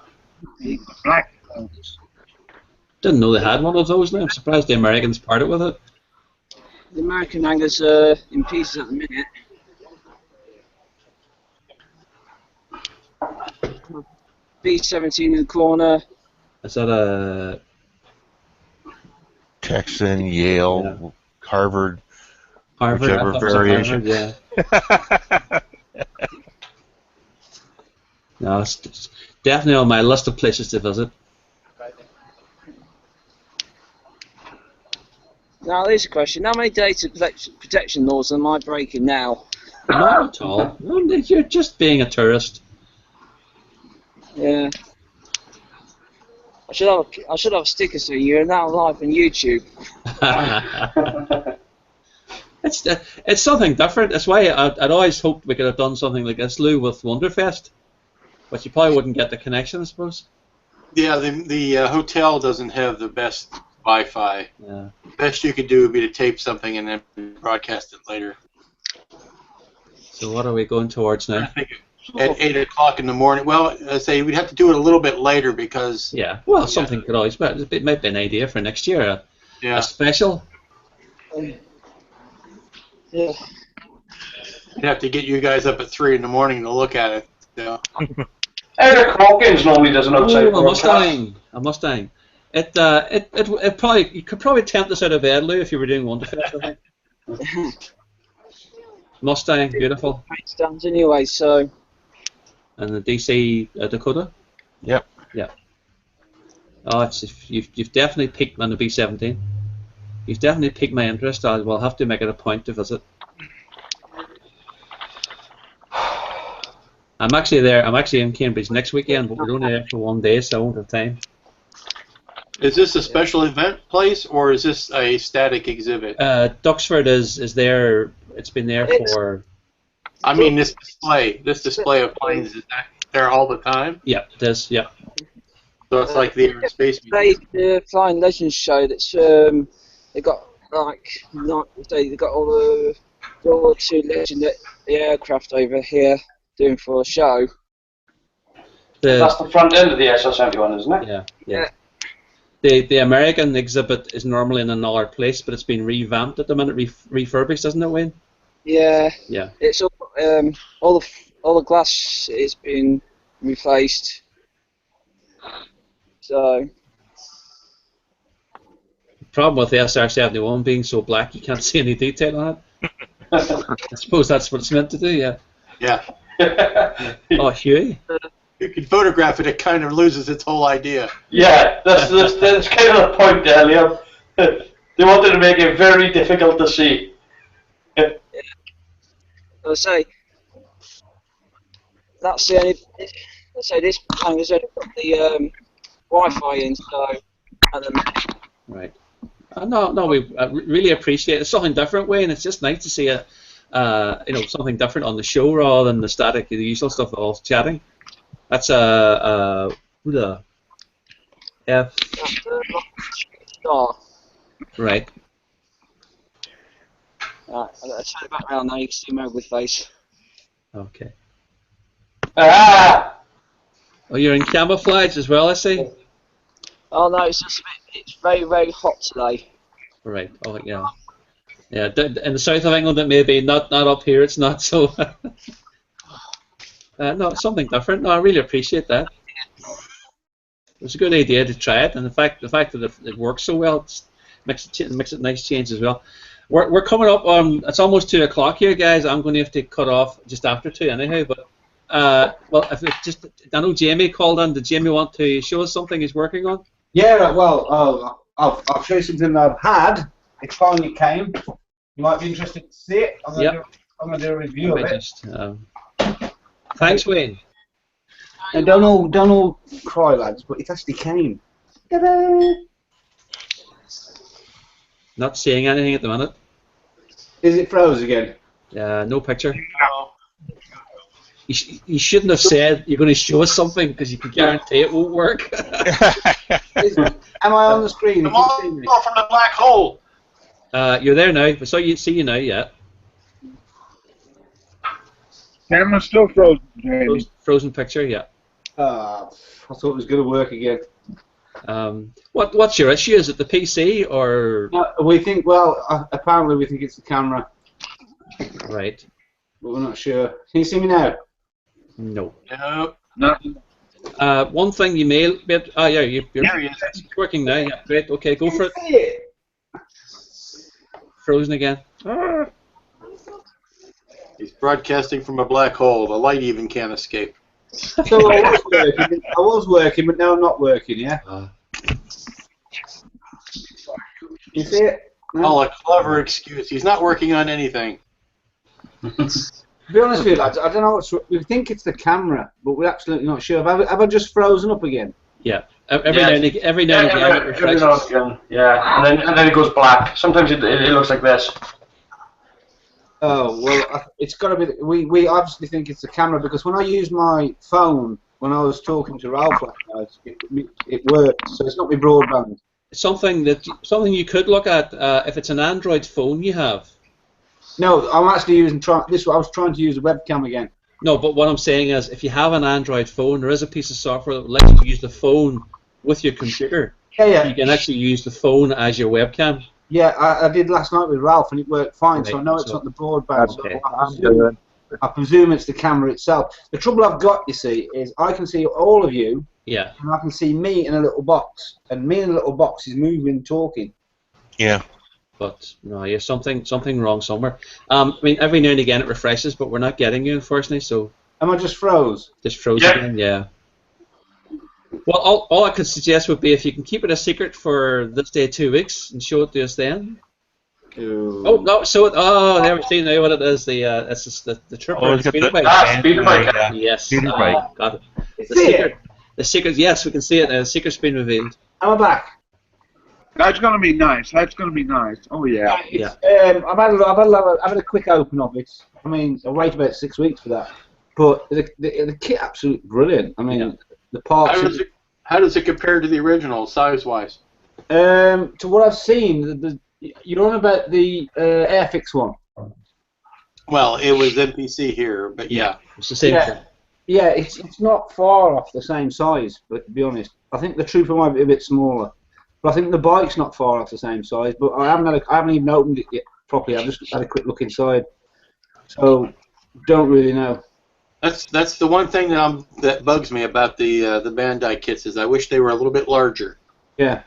Black. Didn't know they had one of those now. I'm surprised the Americans parted with it. The American hangar's in pieces at the minute. B-17 in the corner. Is that a Texan, Yale, Harvard, Harvard? whichever variation. Harvard, yeah. No, Definitely on my list of places to visit. Now, there's a question. How many data protection laws am I breaking now? Not at all. No, you're just being a tourist. Yeah. I should have a sticker saying you're now live on YouTube. It's something different. That's why I'd always hoped we could have done something like this, Lou, with Wonderfest. But you probably wouldn't get the connection, I suppose. Yeah, the hotel doesn't have the best Wi-Fi. Yeah. The best you could do would be to tape something and then broadcast it later. So what are we going towards now? I think at 8 o'clock in the morning. Well, I say we'd have to do it a little bit later because... Yeah, well, something could always... It might be an idea for next year, a special. Yeah. We'd have to get you guys up at 3 in the morning to look at it. So. Eric Hawkins normally does an outside broadcast. A Mustang. It probably, you could probably tempt us out of bed, Lou, if you were doing Wonderfest, I think. Mustang, beautiful. Stands anyway, so. And the DC Dakota. Yep. Yeah. Oh, you've definitely piqued on the B17. You've definitely piqued my interest. I will have to make it a point to visit. I'm actually there. I'm actually in Cambridge next weekend, but we're only there for 1 day, so I won't have time. Is this a special event place or is this a static exhibit? Duxford is there. It's been there for. I mean, this display of planes, is that there all the time? Yeah, it is. Yeah. So it's like the Air and Space Museum. The Flying Legends show. That's they got they got all the World War II legend aircraft over here doing for a show. That's the front end of the SR-71, isn't it? Yeah. Yeah. The American exhibit is normally in another place, but it's been revamped at the minute, refurbished, isn't it, Wayne? Yeah. Yeah. It's all the glass is been replaced. So. The problem with the SR-71 being so black, you can't see any detail on it. I suppose that's what it's meant to do. Yeah. Yeah. Oh, Huey. You can photograph it; it kind of loses its whole idea. Yeah, that's kind of the point there, Liam. They wanted to make it very difficult to see. I say that's the only. I say this plane has only got the Wi-Fi in, so and then. Right. No, we really appreciate it. It's something different, Wayne. It's just nice to see something different on the show rather than the static, the usual stuff, all chatting. That's the F. Star. Right. Let's turn it back around now. You can see my ugly face. Okay. Ah! Oh, you're in camouflage as well, I see. Oh no, it's just a bit. It's very, very hot today. Right. Oh yeah. Yeah. In the south of England, it may be not up here. It's not so. No, it's something different. No, I really appreciate that. It was a good idea to try it, and the fact that it works so well makes it a nice change as well. We're coming up on. It's almost 2 o'clock here, guys. I'm going to have to cut off just after 2 anyhow. But well, if it just I know Jamie called in. Did Jamie want to show us something he's working on? Yeah, well, I'll show you something that I've had. It finally came. You might be interested to see it. I'm going to do a review of it. Thanks, Wayne. And don't all cry, lads, but it actually came. Ta-da! Not seeing anything at the minute. Is it froze again? No picture. No. You shouldn't have said you're going to show us something because you can guarantee it won't work. Am I on the screen? Come on from the black hole. You're there now. So you see you now, yeah. Camera's still frozen, Jamie. Frozen picture, yeah. I thought it was going to work again. What's your issue? Is it the PC or? We think. Well, apparently we think it's the camera. Right. But we're not sure. Can you see me now? No. No. One thing you may be. Oh yeah, you're working now. Yeah, great. Okay, go for it. Frozen again. He's broadcasting from a black hole. The light even can't escape. So I was working, but now I'm not working. Yeah. You see it? No? Oh, a clever excuse. He's not working on anything. To be honest with you, lads, I don't know what's. We think it's the camera, but we're absolutely not sure. Have I just frozen up again? Yeah. Every now and again, it refreshes. Every now and again, yeah. And then it goes black. Sometimes it looks like this. Oh well, it's got to be. We obviously think it's the camera because when I used my phone when I was talking to Ralph last night, it worked. So it's not my broadband. Something you could look at if it's an Android phone you have. No, I'm actually using this. I was trying to use a webcam again. No, but what I'm saying is, if you have an Android phone, there is a piece of software that lets you use the phone with your computer. Yeah. You can actually use the phone as your webcam. Yeah, I did last night with Ralph, and it worked fine. Right, So I know it's not the broadband. Okay. So I presume it's the camera itself. The trouble I've got, you see, is I can see all of you. Yeah. And I can see me in a little box, and me in a little box is moving, talking. Yeah. But no, yeah, something wrong somewhere. I mean, every now and again it refreshes, but we're not getting you, unfortunately. So. Am I just froze? Just froze again, yeah. Well, all I could suggest would be if you can keep it a secret for this day 2 weeks and show it to us then. Ooh. Oh no! So there we see now what it is. It's just the tripper. Oh, it's got speeder the bike. Speeder bike. Yes. Speeder bike. Got it. See it? The secret. Yes, we can see it. The secret's been revealed. Am I back? That's gonna be nice. That's gonna be nice. Oh yeah. Yeah. I've had a quick open of it. I mean, I wait about 6 weeks for that. But the kit absolutely brilliant. I mean, the parts. How does it compare to the original, size-wise? To what I've seen, you're on about the Airfix one. Well, it was NPC here, but yeah. It's the same thing. Yeah, it's not far off the same size, but to be honest, I think the Trooper might be a bit smaller. But I think the bike's not far off the same size. But I haven't even opened it yet properly. I've just had a quick look inside, so don't really know. That's the one thing that bugs me about the Bandai kits is I wish they were a little bit larger. Yeah.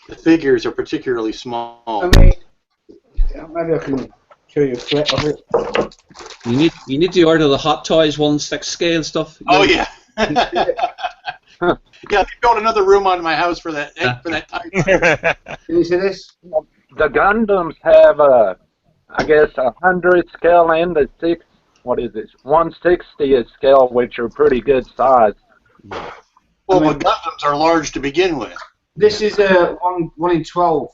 The figures are particularly small. I mean, maybe I can show you a clip of it. You need to order the Hot Toys 1/6 scale stuff. Oh yeah. Yeah, they built another room on my house for that time. Can you see this? The Gundams have I guess 100 scale and a 1/60 scale, which are pretty good size. Well, the Gundams are large to begin with. This is one in 12.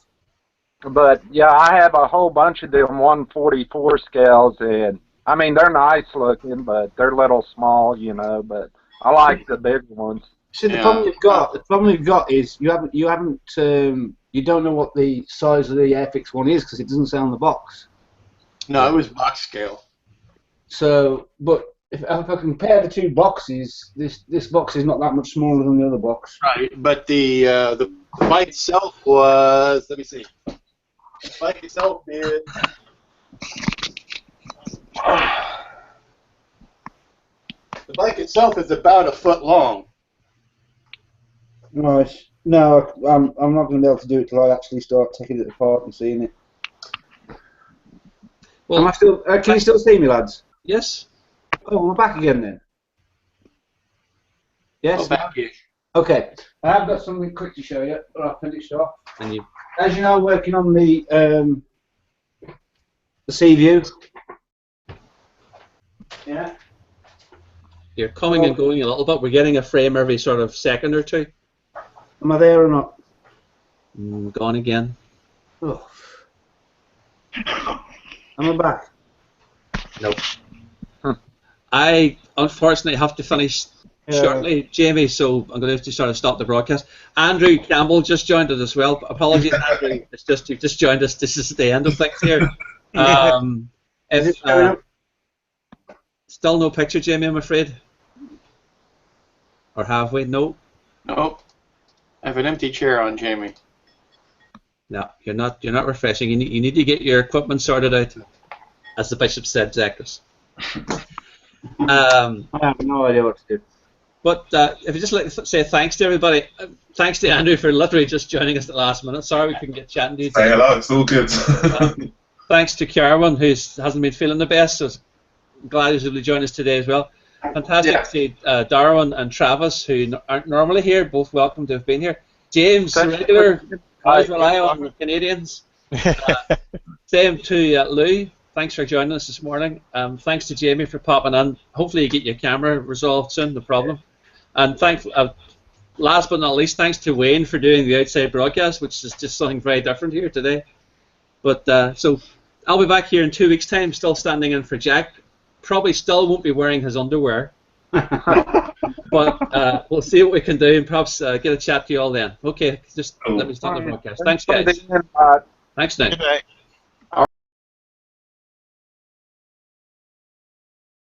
But yeah, I have a whole bunch of them 144 scales, and I mean they're nice looking, but they're a little small, you know. But I like the big ones. See, the problem you've got is you don't know what the size of the Airfix one is because it doesn't say on the box. No, it was box scale. So, but if I compare the two boxes, this box is not that much smaller than the other box. Right, but the bike itself was, let me see. The bike itself is about a foot long. Right. No, I'm not going to be able to do it till I actually start taking it apart and seeing it. Well, Am I still? Can you still see me, lads? Yes. Oh, we're back again then. Yes. Oh, back-ish. Okay. I have got something quick to show you. I've finished off. And you. As you know, I'm working on the sea view. Yeah. You're coming and going a little bit. We're getting a frame every sort of second or two. Am I there or not? Gone again. Oh. Am I back? Nope. I unfortunately have to finish shortly, Jamie, so I'm going to have to sort of stop the broadcast. Andrew Campbell just joined us as well. Apologies, Andrew. You've just joined us. This is the end of things here. Still no picture, Jamie, I'm afraid. Or have we? No. Nope. I have an empty chair on Jamie. No, you're not refreshing. You need to get your equipment sorted out, as the bishop said, Zachary. I have no idea what to do. But if you just like to say thanks to everybody, thanks to Andrew for literally just joining us at the last minute. Sorry we couldn't get chatting to you. Hey, hello, it's all good. Thanks to Carwin, who hasn't been feeling the best, so glad he's able to join us today as well. Fantastic Yeah. to see Darwin and Travis, who aren't normally here. Both welcome to have been here. James, the regular, always rely on the Canadians. Same to Lou. Thanks for joining us this morning. Thanks to Jamie for popping in. Hopefully you get your camera resolved soon, no problem. And last but not least, thanks to Wayne for doing the outside broadcast, which is just something very different here today. But so I'll be back here in 2 weeks' time, still standing in for Jack. Probably still won't be wearing his underwear. But we'll see what we can do and perhaps get a chat to you all then. Okay, just let me stop the broadcast. Thanks, guys. Thanks, Nick. Good night.